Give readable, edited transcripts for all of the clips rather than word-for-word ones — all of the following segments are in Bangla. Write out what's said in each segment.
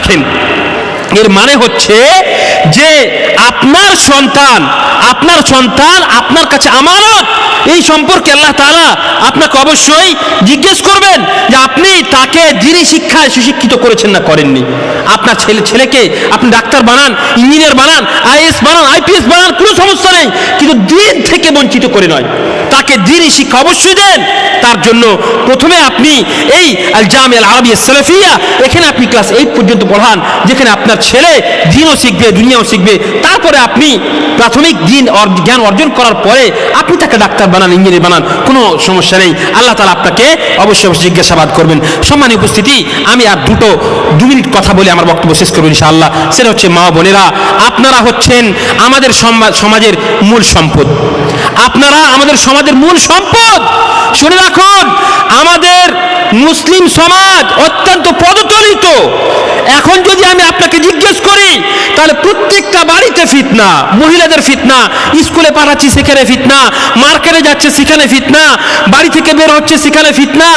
রাখেন। এর মানে হচ্ছে যে আপনার সন্তান আপনার কাছে আমানত। এই সম্পর্কে আল্লাহ তাআলা আপনাকে অবশ্যই জিজ্ঞেস করবেন যে আপনি তাকে দ্বীনি শিক্ষায় সুশিক্ষিত করেছেন না করেননি। আপনার ছেলেকে আপনি ডাক্তার বানান, ইঞ্জিনিয়ার বানান, আইএস বানান, আইপিএস বানান, কোনো সমস্যা নেই, কিন্তু দ্বীন থেকে বঞ্চিত করে নয়, তাকে দ্বীনি শিক্ষা অবশ্যই দেন। তার জন্য প্রথমে আপনি এই আল জামিয়া আল আরাবিয়া সালাফিয়া এখানে আপনি ক্লাস 8 পর্যন্ত পড়ান, যেখানে আপনার ছেলে দ্বীনও শিখবে দুনিয়াও শিখবে। তারপরে আপনি প্রাথমিক জ্ঞান অর্জন করার পরে আপনি তাকে ডাক্তার বানান, ইঞ্জিনিয়ার বানান, কোনো সমস্যা নেই। আল্লাহ তাআলা আপনাকে অবশ্যই জিজ্ঞাসাবাদ করবেন। সম্মানীয় উপস্থিতি, আমি আর 2 মিনিট কথা বলে আমার বক্তব্য শেষ করব ইনশাআল্লাহ। সেটা হচ্ছে মা বোনেরা, আপনারা হচ্ছেন আমাদের সমাজের মূল সম্পদ। আপনারা আমাদের সমাজের মূল সম্পদ। শুনে রাখুন, আমাদের মুসলিম সমাজ অত্যন্ত পদতলিত। এখন যদি আমি আপনাকে জিজ্ঞেস করি, তাহলে প্রত্যেকটা বাড়িতে ফিতনা, মহিলাদের ফিতনা, স্কুলে পাঠাচ্ছি সেখানে ফিতনা, মার্কেটে যাচ্ছে সেখানে ফিতনা, বাড়ি থেকে বের হচ্ছে সেখানে ফিতনা,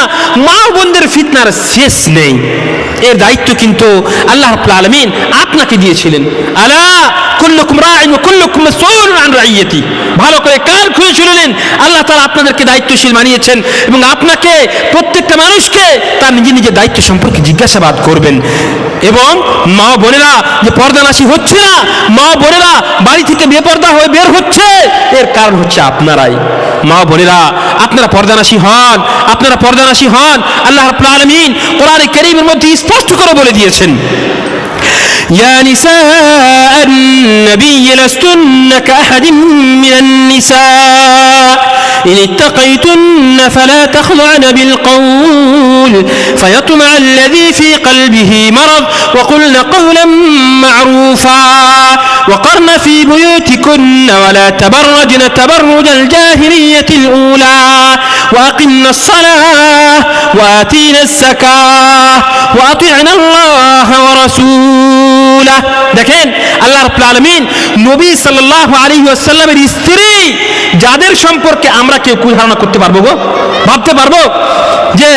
মা বোনদের ফিতনার শেষ নেই। এর দায়িত্ব কিন্তু আল্লাহ রাব্বুল আলামিন আপনাকে দিয়েছিলেন। আলা কুল্লুকুম রাঈন ওয়া কুল্লুকুম মাসউলুন আন রাইয়াতি। ভালো করে কান খুলে শুনলেন, আল্লাহ তাআলা আপনাদেরকে দায়িত্বশীল বানিয়েছেন এবং আপনাকে, প্রত্যেকটা মানুষকে তার নিজের দায়িত্ব সম্পর্কে জিজ্ঞাসাবাদ করবেন। এবং মা বোনেরা যে পর্দানাশী হচ্ছে না, মা বোনেরা বাড়ি থেকে বেপর্দা হয়ে বের হচ্ছে, এর কারণ হচ্ছে আপনারাই। মা বোনেরা আপনারা পর্দানাশী হন, আপনারা পর্দানাশী হন। আল্লাহ রাব্বুল আলামিন কোরআনে কারীমের মধ্যে স্পষ্ট করে বলে দিয়েছেন, يا نساء النبي لستن كأحد من النساء إن اتقيتن فلا تخضعن بالقول فيطمع الذي في قلبه مرض وقلن قولا معروفا وقرن في بيوتكن ولا تبرجن تبرج الجاهلية الأولى وأقمنا الصلاة وآتينا الزكاة وأطعنا الله ورسوله। দেখেন আল্লাহ রাব্বুল আলামিন নবী সাল্লাল্লাহু আলাইহি ওয়াসাল্লামের স্ত্রী যাদের সম্পর্কে আমরা কেউ ধারণা করতে পারবো গো? ভাবতে পারবো যে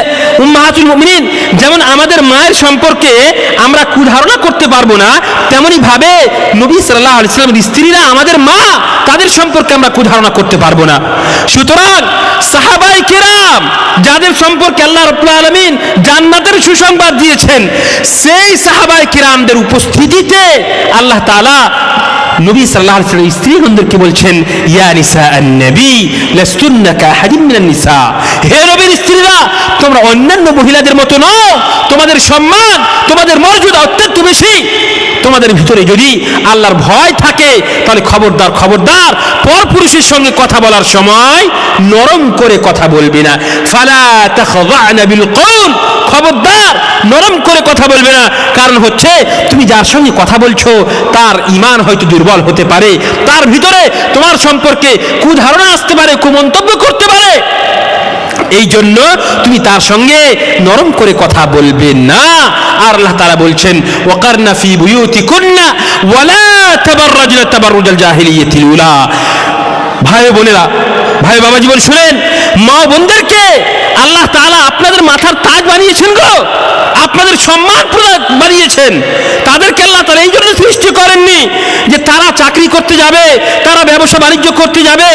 উম্মাহাতুল মুমিনিন যেমন আমাদের মায়ের সম্পর্কে আমরা কুধারণা করতে পারবো না, তেমনি ভাবে নবী সাল্লাল্লাহু আলাইহি ওয়াসাল্লামের স্ত্রীরা আমাদের মা, তাদের সম্পর্কে আমরা কুধারণা করতে পারবো না। সুতরাং সাহাবায়ে কেরাম যাদের সম্পর্কে আল্লাহ রাব্বুল আলামিন জান্নাতের সুসংবাদ দিয়েছেন, সেই সাহাবায়ে কেরামদের উপস্থিতিতে আল্লাহ তাআলা নবী সাল্লাল্লাহু আলাইহি ওয়াসাল্লাম স্ত্রীগণদেরকে বলছেন, ইয়া নিসাআন নবী লাস্তুন্না কাহাদিম মিনান নিসা। হে নবীর স্ত্রীরা, তোমরা অন্যান্য মহিলাদের মতো নও, তোমাদের সম্মান, তোমাদের মর্যাদা অত্যন্ত বেশি। তোমাদের ভিতরে যদি আল্লাহর ভয় থাকে, তাহলে খবরদার পরপুরুষের সঙ্গে কথা বলার সময় নরম করে কথা বলবে না। ফালা তাখযা'না বিল কওল, খবরদার নরম করে কথা বলবে না। কারণ হচ্ছে তুমি যার সঙ্গে কথা বলছো তার ঈমান হয়তো দুর্বল হতে পারে, তার ভিতরে তোমার সম্পর্কে কুধারণা আসতে পারে, কুমন্তব্য করতে পারে। এই জন্য তুমি তার সঙ্গে নরম করে কথা বলবে না। আর আল্লাহ তাআলা বলছেন, ওয়াকারনা ফি বুয়ুতিকুন্না ওয়ালা তাবাররাজনা তাবাররুজাল জাহিলিয়াতিল উলা। ভাই বোনেরা, ভাই বাবা জীবন শুনেন, মা বোনদেরকে আল্লাহ তাআলা আপনাদের মাথার তাজ বানিয়েছেন গো, আপনাদের সম্মান বানিয়েছেন। তাদেরকে আল্লাহ তাআলা এই জন্য সৃষ্টি করেননি যে তারা চাকরি করতে যাবে, তারা ব্যবসা বাণিজ্য করতে যাবে,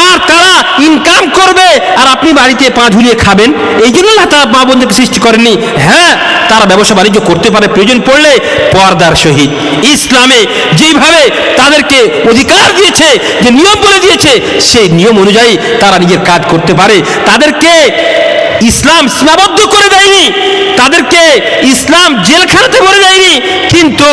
আর তারা ইনকাম করবে, আর আপনি বাড়িতে পা ঝুলিয়ে খাবেন। এই জন্য আল্লাহ তাআলা মা বোনদেরকে সৃষ্টি করেননি। হ্যাঁ, তারা ব্যবসা বাণিজ্য করতে পারে প্রয়োজন পড়লে পর্দার সহিত। ইসলামে যেভাবে তাদেরকে অধিকার দিয়েছে, যে নিয়ম বলে দিয়েছে, সেই নিয়ম অনুযায়ী তারা নিজের কাজ করতে পারে। তাদেরকে ইসলাম সীমাবদ্ধ করে দেয়নি, তাদেরকে ইসলাম জেলখানাতে ভরে দেয়নি, কিন্তু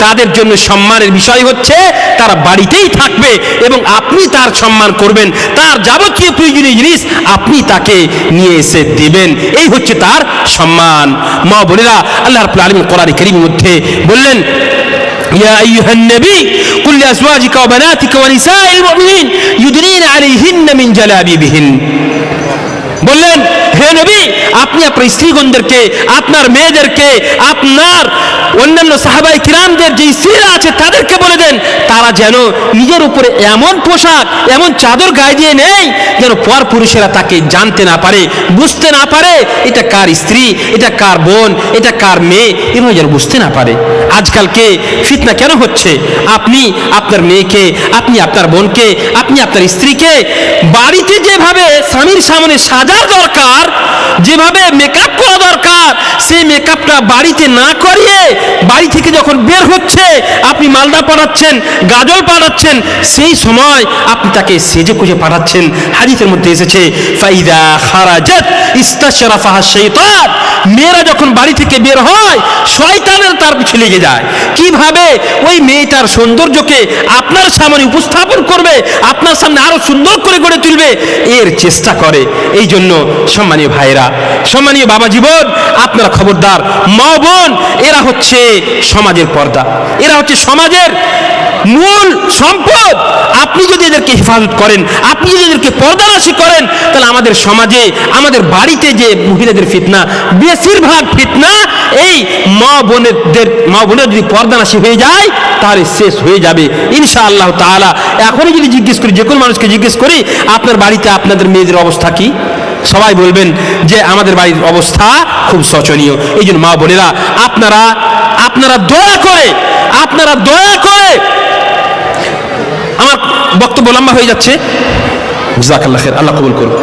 তাদের জন্য সম্মানের বিষয় হচ্ছে তারা বাড়িতেই থাকবে এবং আপনি তার সম্মান করবেন, তার যাবতীয় প্রয়োজনীয় জিনিস আপনি তাকে নিয়ে এসে দেবেন। এই হচ্ছে তার সম্মান। মা বোনেরা, আল্লাহ রাব্বুল আলামিন কোরআনে কারীমের মধ্যে বললেন, ইয়া আইয়ুহান নবী কুল লিআজওয়াজিকা ওয়া বানাতিকা ওয়া নিসাইল মুমিনিন ইউদনিনা আলাইহিন্না মিন জালাবিবিহিন। বললেন, হে নবী, আপনি আপনার স্ত্রীগণদেরকে, আপনার মেয়েদেরকে, আপনার অন্যান্য সাহাবায়ে কিরামদের যে স্ত্রীরা আছে তাদেরকে বলে দেন, তারা যেন নিজের উপরে এমন পোশাক, এমন চাদর গায়ে দিয়ে নেয় যেন পর পুরুষেরা তাকে জানতে না পারে, বুঝতে না পারে এটা কার স্ত্রী, এটা কার বোন, এটা কার মেয়ে, এভাবে যেন বুঝতে না পারে। আজকালকে ফিতনা কেন হচ্ছে? আপনি আপনার মেয়েকে, আপনি আপনার বোনকে, আপনি আপনার স্ত্রীকে বাড়িতে যেভাবে স্বামীর সামনে সাজা দরকার, যেভাবে মেকআপ করা দরকার, সেই মেকআপটা বাড়িতে না করিয়ে বাড়ি থেকে যখন বের হচ্ছে আপনি মালদা পাঠাচ্ছেন, গাজল পাঠাচ্ছেন, সেই সময় আপনি তাকে সেজে কুজে পাঠাচ্ছেন। হাদিসের মধ্যে এসেছে, ফাইদা খারাজাত ইস্তাশরাফাহা শাইতান, মেয়েরা যখন বাড়ি থেকে বের হয় শয়তানের তার পিছু লেগে যায়। কিভাবে ওই মেয়েটার সৌন্দর্যকে আপনার সামনে উপস্থাপন করবে, আপনার সামনে আরো সুন্দর করে গড়ে তুলবে, এর চেষ্টা করে। এই জন্য সম্মানীয় ভাইরা, সম্মানীয় বাবা জীবন, আপনারা খবরদার। মা বোন এরা হচ্ছে সমাজের পর্দা, এরা হচ্ছে সমাজের মূল সম্পদ। আপনি যদি এদেরকে হেফাজত করেন, আপনি যদি এদেরকে পর্দানাশী করেন, তাহলে আমাদের সমাজে, আমাদের বাড়িতে যে মহিলাদের ফিতনা, বেশিরভাগ ফিতনা এই মা বোনের যদি পর্দানাশী হয়ে যায় তাহলে শেষ হয়ে যাবে ইনশাআল্লাহ তাআলা। এখনই যদি জিজ্ঞেস করি, যে কোনো মানুষকে জিজ্ঞেস করি, আপনার বাড়িতে আপনাদের মেয়েদের অবস্থা কি, সবাই বলবেন যে আমাদের বাড়ির অবস্থা খুব শোচনীয়। এই জন্য মা বোনেরা, আপনারা দয়া করে, আমার বক্তব্য লম্বা হয়ে যাচ্ছে, জাযাকাল্লাহ খাইর, আল্লাহ কবুল করুন।